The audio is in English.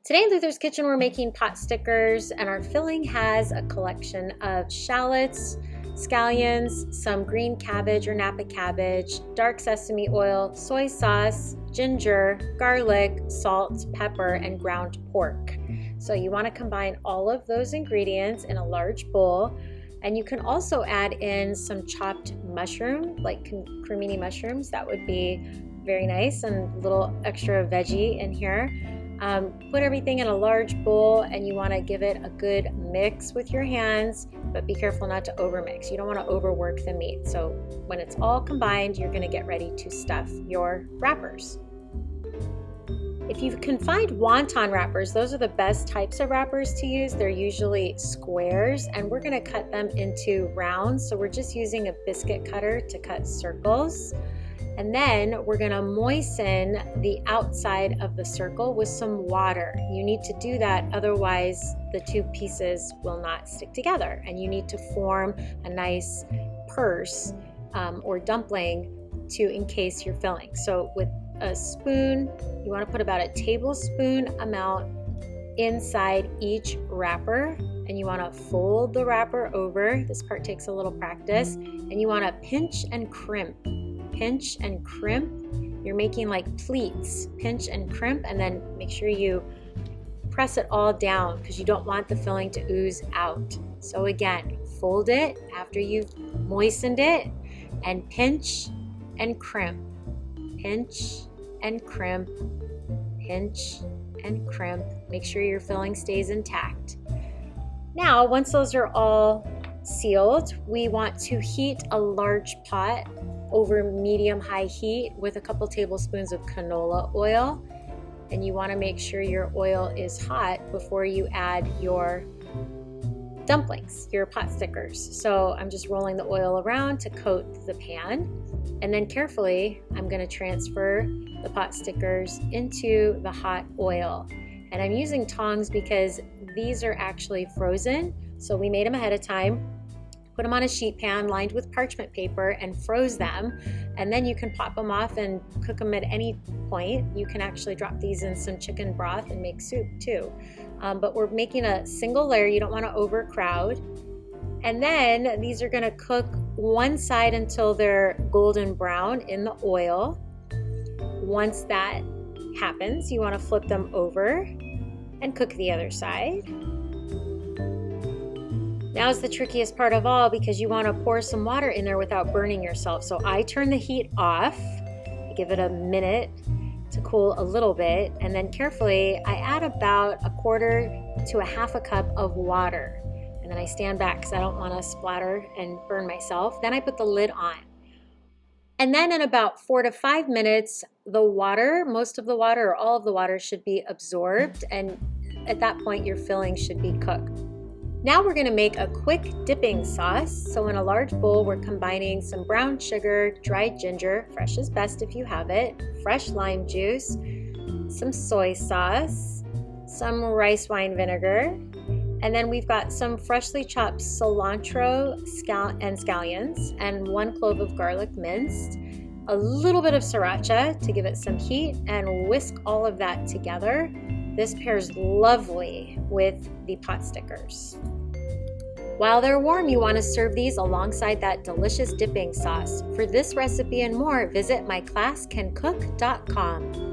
Today in Luther's Kitchen, we're making pot stickers, and our filling has a collection of shallots, scallions, some green cabbage or Napa cabbage, dark sesame oil, soy sauce, ginger, garlic, salt, pepper, and ground pork. So you want to combine all of those ingredients in a large bowl, and you can also add in some chopped mushroom, like cremini mushrooms. That would be very nice, and a little extra veggie in here. Put everything in a large bowl, and you want to give it a good mix with your hands, but be careful not to overmix. You don't want to overwork the meat. So when it's all combined, you're going to get ready to stuff your wrappers. If you can find wonton wrappers, those are the best types of wrappers to use. They're usually squares, and we're going to cut them into rounds. So we're just using a biscuit cutter to cut circles. And then we're going to moisten the outside of the circle with some water. You need to do that, otherwise the two pieces will not stick together. And you need to form a nice purse or dumpling to encase your filling. So with a spoon, you want to put about a tablespoon amount inside each wrapper, and you want to fold the wrapper over. This part takes a little practice, and you want to pinch and crimp. Pinch and crimp. You're making like pleats. Pinch and crimp, and then make sure you press it all down because you don't want the filling to ooze out. So again, fold it after you've moistened it, and pinch and crimp. Pinch and crimp. Pinch and crimp. Make sure your filling stays intact. Now, once those are all sealed, we want to heat a large pot over medium-high heat with a couple tablespoons of canola oil. And you want to make sure your oil is hot before you add your dumplings, your pot stickers. So I'm just rolling the oil around to coat the pan. And then carefully, I'm going to transfer the pot stickers into the hot oil. And I'm using tongs because these are actually frozen. So we made them ahead of time. Put them on a sheet pan lined with parchment paper and froze them, and then you can pop them off and cook them at any point. You can actually drop these in some chicken broth and make soup too. But we're making a single layer. You don't want to overcrowd. And then these are going to cook one side until they're golden brown in the oil. Once that happens, you want to flip them over and cook the other side. Now is the trickiest part of all, because you want to pour some water in there without burning yourself. So I turn the heat off, I give it a minute to cool a little bit, and then carefully I add about a quarter to a half a cup of water. And then I stand back because I don't want to splatter and burn myself. Then I put the lid on. And then in about 4 to 5 minutes, the water, most of the water or all of the water should be absorbed, and at that point your filling should be cooked. Now we're going to make a quick dipping sauce. So in a large bowl, we're combining some brown sugar, dried ginger, fresh is best if you have it, fresh lime juice, some soy sauce, some rice wine vinegar, and then we've got some freshly chopped cilantro and scallions, and 1 clove of garlic minced, a little bit of sriracha to give it some heat, and whisk all of that together. This pairs lovely with the pot stickers. While they're warm, you want to serve these alongside that delicious dipping sauce. For this recipe and more, visit myclasscancook.com.